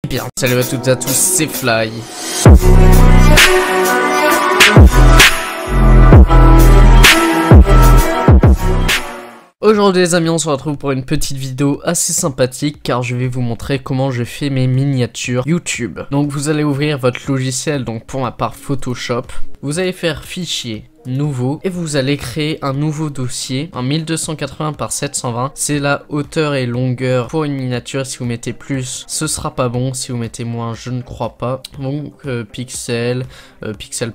Bien, salut à toutes et à tous, c'est Fly. Aujourd'hui les amis, on se retrouve pour une petite vidéo assez sympathique car je vais vous montrer comment je fais mes miniatures YouTube. Donc vous allez ouvrir votre logiciel, donc pour ma part Photoshop. Vous allez faire fichier, nouveau, et vous allez créer un nouveau dossier en 1280 par 720. C'est la hauteur et longueur pour une miniature. Si vous mettez plus, ce sera pas bon. Si vous mettez moins, je ne crois pas. Donc pixel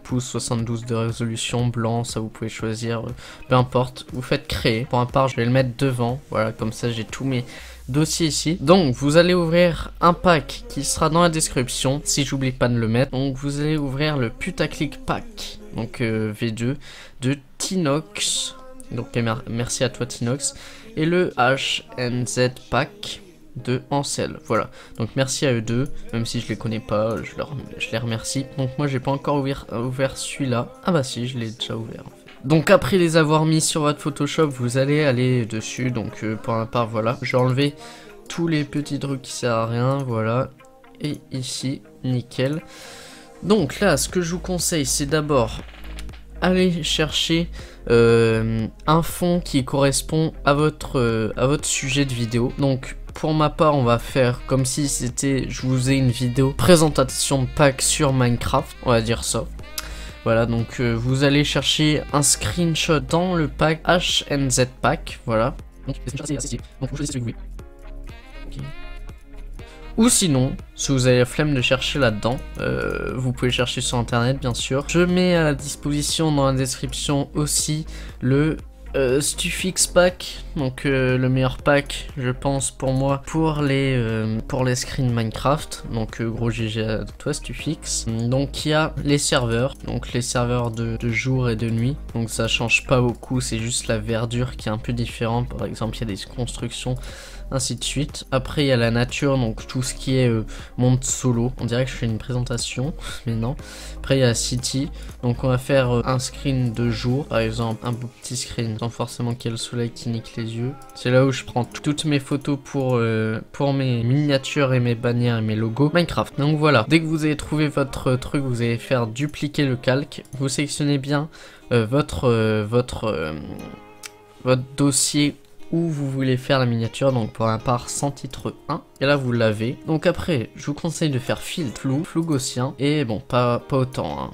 pouce, 72 de résolution, blanc, ça vous pouvez choisir, peu importe. Vous faites créer. Pour ma part, je vais le mettre devant. Voilà, comme ça j'ai tous mes dossier ici. Donc vous allez ouvrir un pack qui sera dans la description si j'oublie pas de le mettre. Donc vous allez ouvrir le putaclic pack, donc V2 de Tinox, donc merci à toi Tinox, et le HNZ pack de Ansel. Voilà, donc merci à eux deux, même si je les connais pas, je les remercie. Donc moi j'ai pas encore ouvert celui-là. Ah bah si, je l'ai déjà ouvert en fait. Donc après les avoir mis sur votre Photoshop, vous allez aller dessus. Donc pour ma part, voilà, j'ai enlevé tous les petits trucs qui servent à rien, voilà. Et ici, nickel. Donc là, ce que je vous conseille, c'est d'abord aller chercher un fond qui correspond à votre sujet de vidéo. Donc pour ma part, on va faire comme si c'était, je vous ai une vidéo présentation de pack sur Minecraft, on va dire ça. Voilà, donc vous allez chercher un screenshot dans le pack HNZ pack, voilà. Donc vous choisissez celui que vous voulez. Okay. Ou sinon, si vous avez la flemme de chercher là-dedans, vous pouvez chercher sur internet bien sûr. Je mets à la disposition dans la description aussi le Stufix pack, donc le meilleur pack je pense pour moi pour les screens Minecraft. Donc gros GG à toi Stufix. Donc il y a les serveurs, donc les serveurs de jour et de nuit, donc ça change pas beaucoup, c'est juste la verdure qui est un peu différente. Par exemple il y a des constructions, ainsi de suite. Après il y a la nature, donc tout ce qui est monde solo. On dirait que je fais une présentation mais non. Après il y a City, donc on va faire un screen de jour, par exemple un beau petit screen sans forcément qu'il y ait le soleil qui nique les yeux. C'est là où je prends toutes mes photos pour mes miniatures et mes bannières et mes logos Minecraft. Donc voilà, dès que vous avez trouvé votre truc, vous allez faire dupliquer le calque. Vous sélectionnez bien votre dossier où vous voulez faire la miniature, donc pour ma part sans titre 1, et là vous l'avez. Donc après je vous conseille de faire filtre flou gaussien, et bon pas autant hein.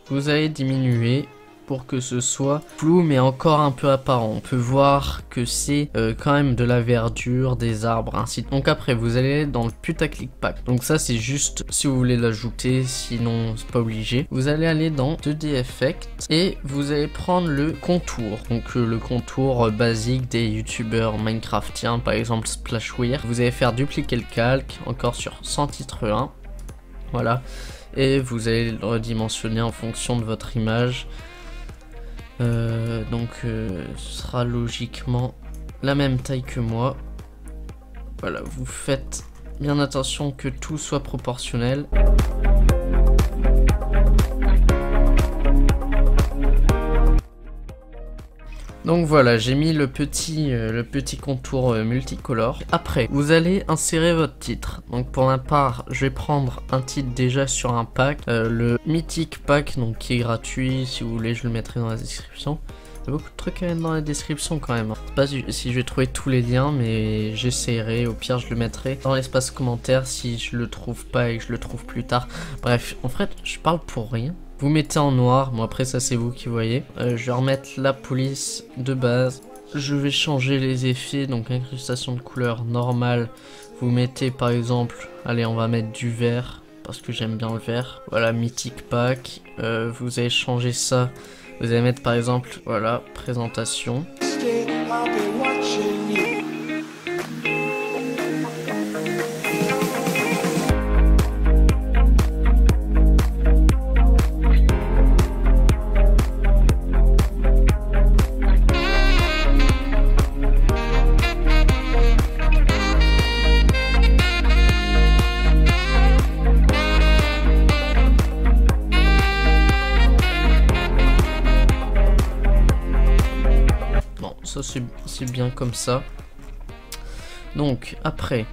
Vous allez diminuer pour que ce soit flou mais encore un peu apparent. On peut voir que c'est quand même de la verdure, des arbres, ainsi. Donc après vous allez dans le putaclic pack. Donc ça c'est juste si vous voulez l'ajouter, sinon c'est pas obligé. Vous allez aller dans 2D Effect et vous allez prendre le contour. Donc le contour basique des youtubeurs minecraftiens, par exemple Splashware. Vous allez faire dupliquer le calque, encore sur sans titre 1. Voilà. Et vous allez le redimensionner en fonction de votre image. Ce sera logiquement la même taille que moi. Voilà, vous faites bien attention que tout soit proportionnel. Donc voilà, j'ai mis le petit contour multicolore. Après, vous allez insérer votre titre. Donc pour ma part, je vais prendre un titre déjà sur un pack, le mythique pack, donc qui est gratuit. Si vous voulez, je le mettrai dans la description. Il y a beaucoup de trucs à mettre dans la description quand même. Je sais pas si je vais trouver tous les liens, mais j'essaierai. Au pire, je le mettrai dans l'espace commentaire si je le trouve pas et que je le trouve plus tard. Bref, en fait, je parle pour rien. Vous mettez en noir, bon après ça c'est vous qui voyez. Je vais remettre la police de base. Je vais changer les effets, donc incrustation de couleur normale. Vous mettez par exemple, allez on va mettre du vert, parce que j'aime bien le vert. Voilà, mythique pack, vous allez changer ça. Vous allez mettre par exemple, voilà, présentation. Ça c'est bien comme ça. Donc après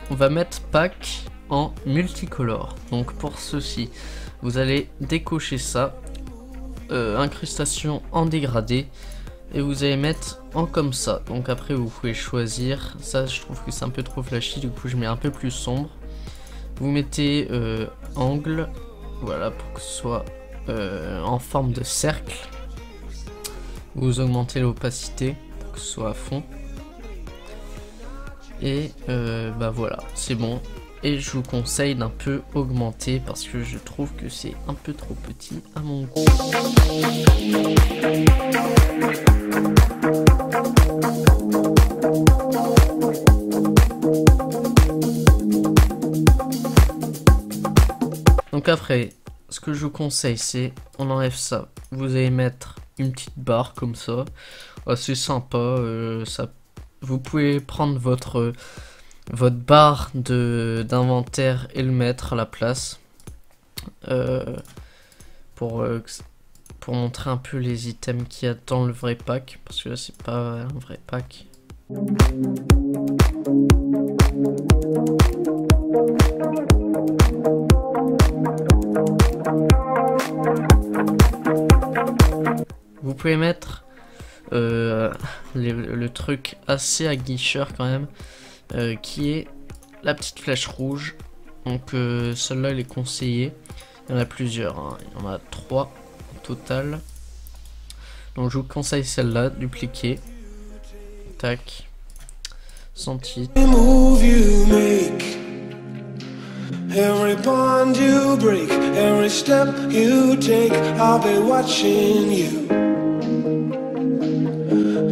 on va mettre pack en multicolore. Donc pour ceci, vous allez décocher ça, incrustation en dégradé, et vous allez mettre en comme ça. Donc après vous pouvez choisir, ça je trouve que c'est un peu trop flashy, du coup je mets un peu plus sombre. Vous mettez angle, voilà, pour que ce soit en forme de cercle. Vous augmentez l'opacité pour que ce soit à fond. Et bah voilà, c'est bon. Et je vous conseille d'un peu augmenter parce que je trouve que c'est un peu trop petit à mon goût. Donc après, ce que je vous conseille, c'est on enlève ça. Vous allez mettre une petite barre comme ça, assez sympa. Vous pouvez prendre votre barre d'inventaire et le mettre à la place pour montrer un peu les items qu'il y a dans le vrai pack, parce que là c'est pas un vrai pack. Vous pouvez mettre le truc assez aguicheur quand même, qui est la petite flèche rouge. Donc celle-là elle est conseillée. Il y en a plusieurs, hein. Il y en a 3 au total. Donc je vous conseille celle-là, dupliquer. Tac. Sans titre. Every bond you break, every step you take, I'll be watching you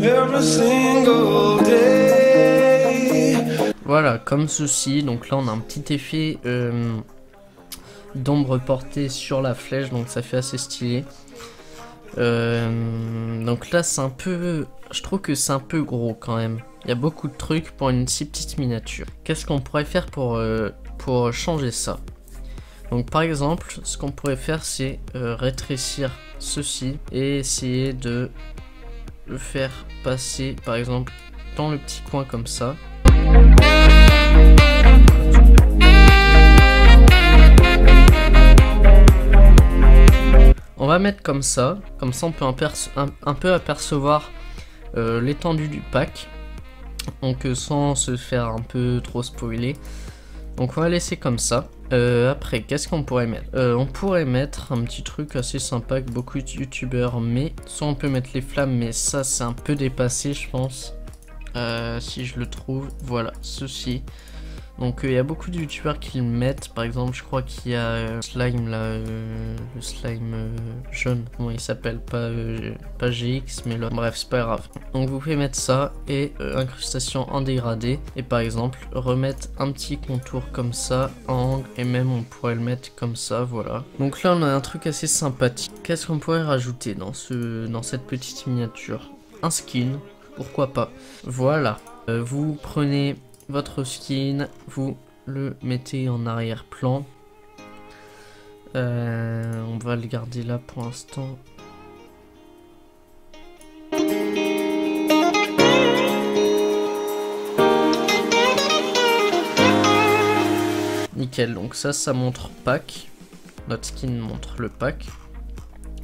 every single day. Voilà, comme ceci. Donc là on a un petit effet d'ombre portée sur la flèche, donc ça fait assez stylé. Donc là c'est un peu, je trouve que c'est un peu gros quand même. Il y a beaucoup de trucs pour une si petite miniature. Qu'est-ce qu'on pourrait faire pour changer ça? Donc par exemple, ce qu'on pourrait faire, c'est rétrécir ceci et essayer de le faire passer par exemple dans le petit coin comme ça. On va mettre comme ça on peut un peu apercevoir l'étendue du pack, donc sans se faire un peu trop spoiler. Donc on va laisser comme ça. Après, qu'est-ce qu'on pourrait mettre? On pourrait mettre un petit truc assez sympa que beaucoup de youtubeurs mettent. Soit on peut mettre les flammes, mais ça c'est un peu dépassé je pense. Si je le trouve, voilà, ceci. Donc il y a beaucoup de youtubeurs qui le mettent. Par exemple, je crois qu'il y a slime là, le slime jaune, comment il s'appelle, pas GX mais là, bref c'est pas grave. Donc vous pouvez mettre ça et incrustation en dégradé, et par exemple remettre un petit contour comme ça en angle, et même on pourrait le mettre comme ça, voilà. Donc là on a un truc assez sympathique. Qu'est-ce qu'on pourrait rajouter dans cette petite miniature? Un skin, pourquoi pas. Voilà, vous prenez votre skin, vous le mettez en arrière-plan. On va le garder là pour l'instant. Nickel, donc ça montre pack. Notre skin montre le pack.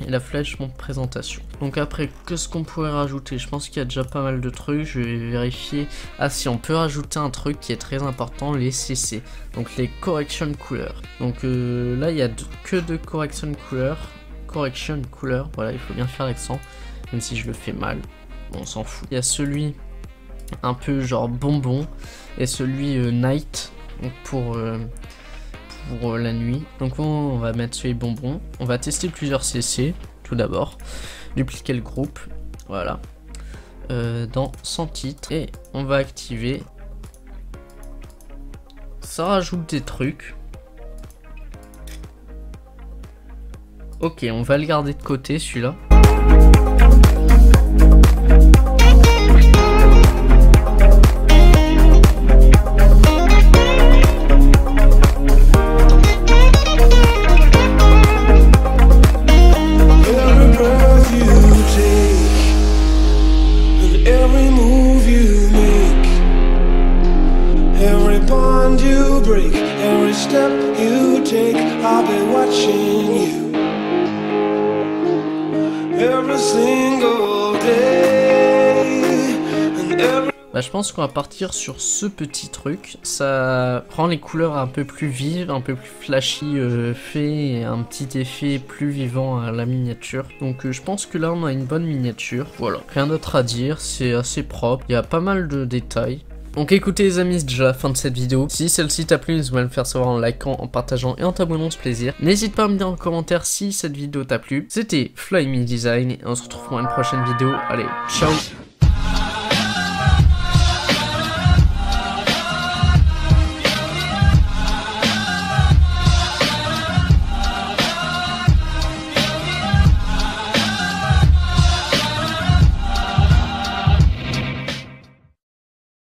Et la flèche montre présentation. Donc après, qu'est-ce qu'on pourrait rajouter? Je pense qu'il y a déjà pas mal de trucs. Je vais vérifier. Ah si, on peut rajouter un truc qui est très important, les CC. Donc les correction couleurs. Donc là, il y a que de correction couleurs. Correction couleurs, voilà, il faut bien faire l'accent. Même si je le fais mal. Bon, on s'en fout. Il y a celui un peu genre bonbon. Et celui night. Donc pour la nuit. Donc on va mettre celui bonbon. On va tester plusieurs CC tout d'abord. Dupliquer le groupe, voilà, dans sans titre, et on va activer. Ça rajoute des trucs. Ok, on va le garder de côté celui-là. Every bond you break, every step you take, I'll be watching you every single day and every... Bah, je pense qu'on va partir sur ce petit truc, ça rend les couleurs un peu plus vives, un peu plus flashy fait et un petit effet plus vivant à la miniature. Donc je pense que là on a une bonne miniature, voilà, rien d'autre à dire, c'est assez propre, il y a pas mal de détails. Donc écoutez les amis, c'est déjà la fin de cette vidéo. Si celle-ci t'a plu, n'hésite pas à me faire savoir en likant, en partageant et en t'abonnant, ce plaisir. N'hésite pas à me dire en commentaire si cette vidéo t'a plu. C'était Fly Me Design et on se retrouve pour une prochaine vidéo. Allez, ciao!